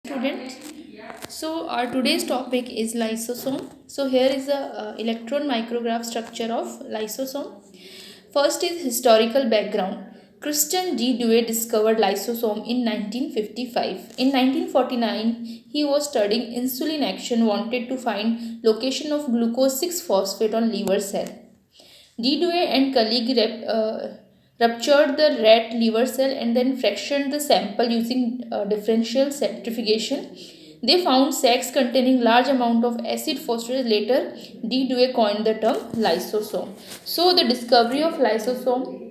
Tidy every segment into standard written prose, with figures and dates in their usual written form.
Students, so our today's topic is lysosome. So here is the electron micrograph structure of lysosome. First is historical background. Christian G. Dewey discovered lysosome in 1955. In 1949, he was studying insulin action, wanted to find location of glucose 6-phosphate on liver cell. D. Dewey and colleague ruptured the rat liver cell and then fractioned the sample using differential centrifugation. They found sacs containing large amount of acid phosphorus. Later, D. Dewey coined the term lysosome. So, the discovery of lysosome,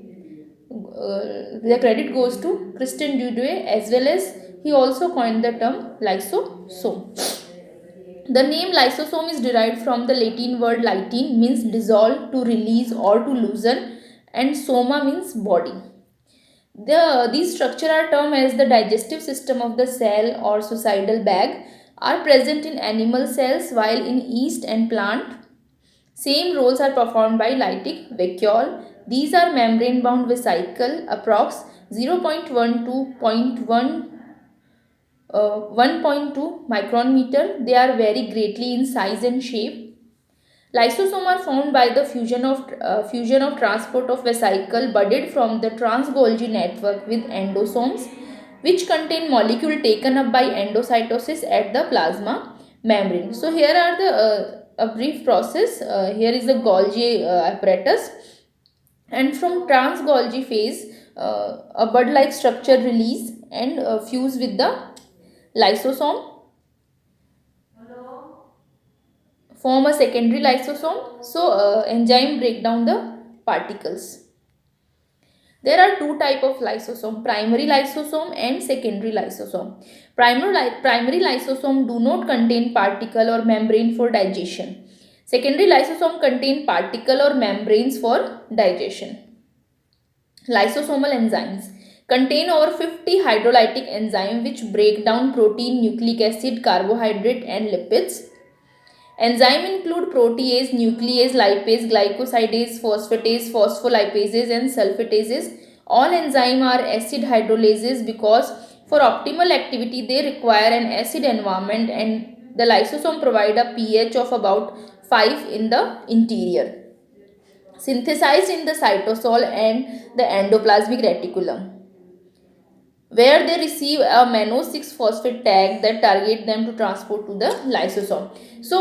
the credit goes to Christian D. Dewey, as well as he also coined the term lysosome. The name lysosome is derived from the Latin word lytein, means dissolve, to release or to loosen, and soma means body. These structure are termed as the digestive system of the cell or suicidal bag, are present in animal cells while in yeast and plant. Same roles are performed by lytic vacuole. These are membrane bound vesicle, approx 0.1 to 1.2 micron meter. They are vary greatly in size and shape. Lysosomes are formed by the fusion of transport of vesicle budded from the trans-Golgi network with endosomes, which contain molecule taken up by endocytosis at the plasma membrane. So here are the a brief process. Here is the Golgi apparatus, and from trans-Golgi phase, a bud-like structure release and fuse with the lysosome, form a secondary lysosome. So enzyme break down the particles. There are two type of lysosome, primary lysosome and secondary lysosome. Primary lysosome do not contain particle or membrane for digestion. Secondary lysosome contain particle or membranes for digestion. Lysosomal enzymes contain over 50 hydrolytic enzymes which break down protein, nucleic acid, carbohydrate and lipids. Enzymes include protease, nuclease, lipase, glycosidase, phosphatase, phospholipases and sulfatases. All enzymes are acid hydrolases because for optimal activity they require an acid environment, and the lysosome provide a pH of about 5 in the interior. Synthesized in the cytosol and the endoplasmic reticulum, where they receive a mannose 6-phosphate tag that target them to transport to the lysosome. So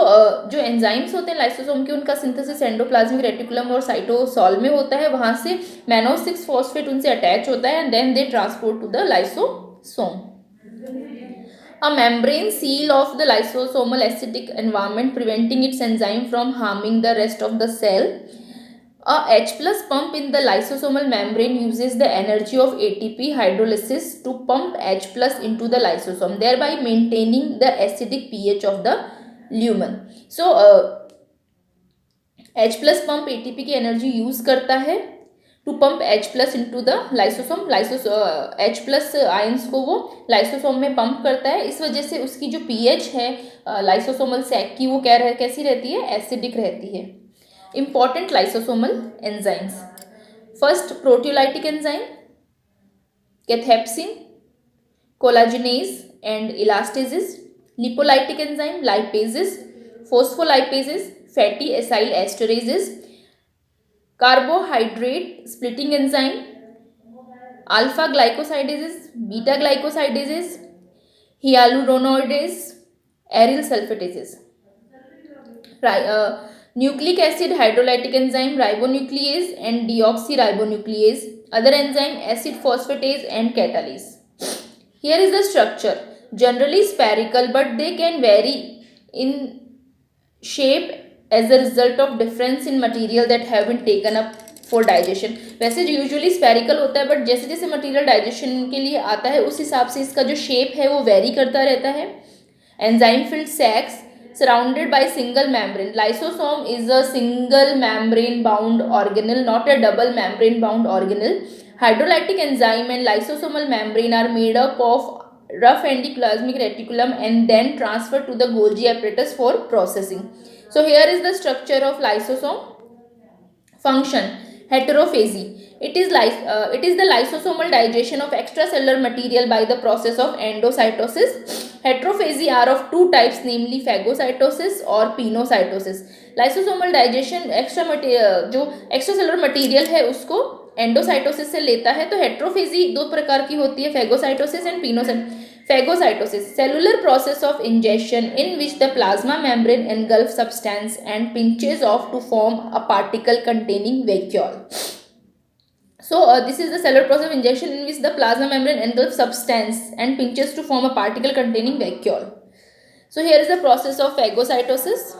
जो enzymes होते हैं lysosome के, उनका synthesis endoplasmic reticulum और cytosol में होता है. वहाँ से mannose 6-phosphate उनसे attach होता है and then they transport to the lysosome. A membrane seal of the lysosomal acidic environment, preventing its enzyme from harming the rest of the cell. A H plus pump in the lysosomal membrane uses the energy of ATP hydrolysis to pump H plus into the lysosome, thereby maintaining the acidic pH of the lumen. So, H plus pump ATP की energy use करता है to pump H plus into the lysosome. H plus ions को वो lysosome में pump करता है. इस वजह से उसकी जो pH है lysosomal sac की, वो कैसी रहती है? Acidic रहती है. Important lysosomal enzymes. First, proteolytic enzyme, cathepsin, collagenase and elastases. Lipolytic enzyme, lipases, phospholipases, fatty acyl esterases. Carbohydrate splitting enzyme, alpha glycosidases, beta glycosidases, hyaluronidase, aryl sulfatases. Nucleic acid hydrolytic enzyme, ribonuclease and deoxyribonuclease. Other enzyme, acid phosphatase and catalase. Here is the structure. Generally spherical, but they can vary in shape as a result of difference in material that have been taken up for digestion. वैसे usually spherical होता है, but जैसे जैसे material digestion के लिए आता है उस हिसाब से इसका जो शेप है वो वेरी करता रहता है. Enzyme filled sacs surrounded by single membrane. Lysosome is a single membrane bound organelle, not a double membrane bound organelle. Hydrolytic enzyme and lysosomal membrane are made up of rough endoplasmic reticulum and then transferred to the Golgi apparatus for processing. So here is the structure of lysosome. Function: heterophagy. It is the lysosomal digestion of extracellular material by the process of endocytosis. Heterophagy are of two types, namely phagocytosis और pinocytosis. Lysosomal digestion जो extracellular material है उसको endocytosis से लेता है. तो हेट्रोफेजी दो प्रकार की होती है, phagocytosis and pinocytosis. Phagocytosis, cellular process of ingestion in which the plasma membrane engulfs substance and pinches off to form a particle containing vacuole. So this is the cellular process of ingestion in which the plasma membrane engulfs substance and pinches to form a particle containing vacuole. So here is the process of phagocytosis.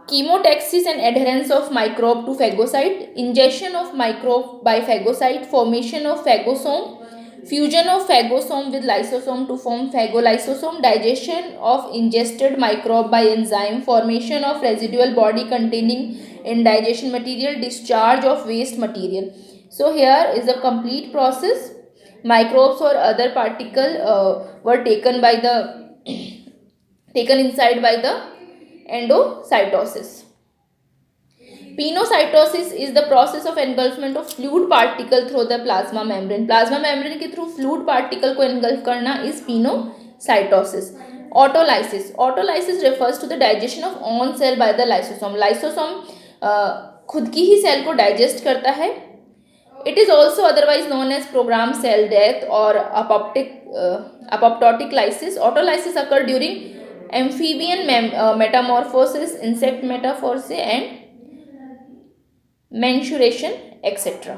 Chemotaxis and adherence of microbe to phagocyte, ingestion of microbe by phagocyte, formation of phagosome, fusion of phagosome with lysosome to form phagolysosome, digestion of ingested microbe by enzyme, formation of residual body containing indigestion material, discharge of waste material. So here is a complete process. Microbes or other particle were taken inside by the endocytosis. Pinocytosis is the process of engulfment of fluid particle through the plasma membrane. Plasma membrane के through fluid particle को engulf करना is pinocytosis. Autolysis refers to the digestion of own cell by the lysosome. Lysosome खुद की ही cell को digest करता है. It is also otherwise known as programmed cell death or apoptotic lysis. Autolysis occur during amphibian metamorphosis, insect metamorphosis and mensuration, etc.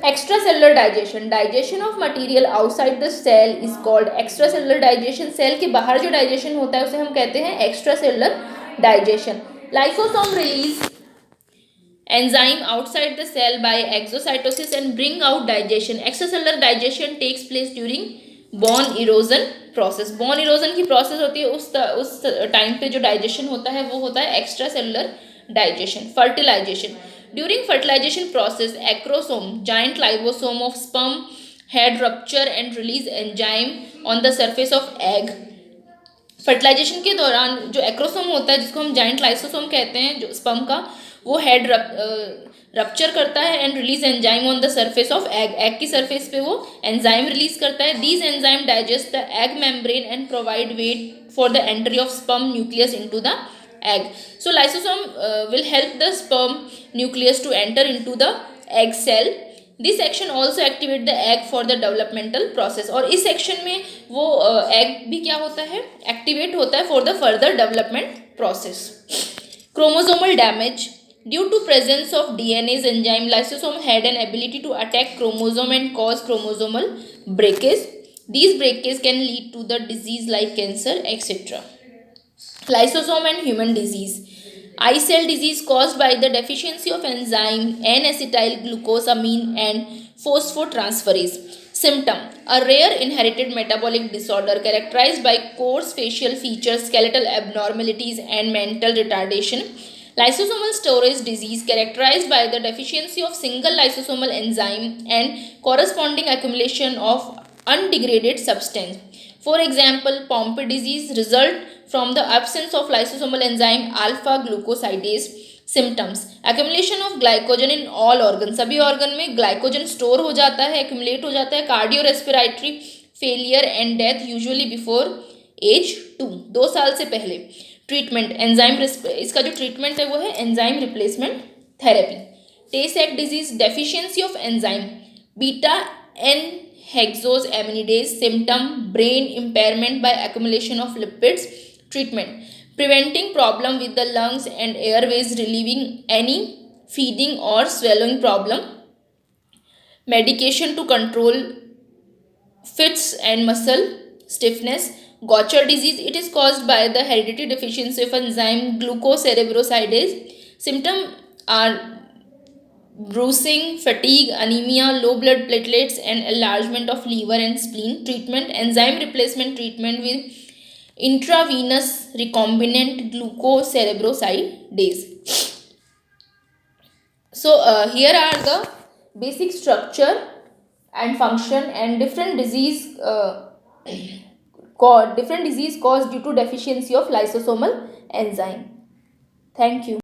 Extracellular digestion. Digestion of material outside the cell is called extracellular digestion. Cell के बाहर जो digestion होता है उसे हम कहते हैं extracellular digestion. Lysosome release enzyme outside the cell by exocytosis and bring out digestion. Extracellular digestion takes place during bone erosion process. Bone erosion की process होती है, उस टाइम पे जो डाइजेशन होता है वो होता है extracellular digestion. Fertilization. During fertilization process, acrosome, giant lysosome of sperm head rupture and release enzyme on the surface of egg. Fertilization के दौरान जो एक्रोसोम होता है जिसको हम जाइंट लाइसोसोम कहते हैं, जो स्पर्म का, वो हेड रप्चर करता है and release enzyme on the surface of egg. Egg की सरफेस पे वो एंजाइम रिलीज करता है. These enzyme digest the egg membrane and provide way for the entry of sperm nucleus into the egg. So lysosome will help the sperm nucleus to enter into the egg cell. This section also activate the egg for the developmental process. और इस section में वो egg भी क्या होता है, activate होता है for the further development process. Chromosomal damage. Due to presence of DNase enzyme, lysosome had an ability to attack chromosome and cause chromosomal breakage. These breakage can lead to the disease like cancer, etc. Lysosome and human disease. Eye cell disease caused by the deficiency of enzyme N-acetyl glucosamine and phosphotransferase. Symptom: a rare inherited metabolic disorder characterized by coarse facial features, skeletal abnormalities and mental retardation. Lysosomal storage disease characterized by the deficiency of single lysosomal enzyme and corresponding accumulation of undegraded substance. For example, Pompe disease result from the absence of lysosomal enzyme alpha glucosidase. Symptoms: accumulation of glycogen in all organs. सभी organ में glycogen store हो जाता है, accumulate हो जाता है. Cardiorespiratory failure and death usually before age 2, 2 साल से पहले. Treatment: enzyme, इसका जो treatment है वो है enzyme replacement therapy. Tay-Sachs disease, deficiency of enzyme beta N hexose aminidase. Symptom: brain impairment by accumulation of lipids. Treatment: preventing problem with the lungs and airways, relieving any feeding or swallowing problem. Medication to control fits and muscle stiffness. Gaucher disease, it is caused by the hereditary deficiency of enzyme glucocerebrosidase. Symptoms are bruising, fatigue, anemia, low blood platelets and enlargement of liver and spleen. Treatment: enzyme replacement treatment with intravenous recombinant glucocerebrosidase. So here are the basic structure and function and different disease caused due to deficiency of lysosomal enzyme. Thank you.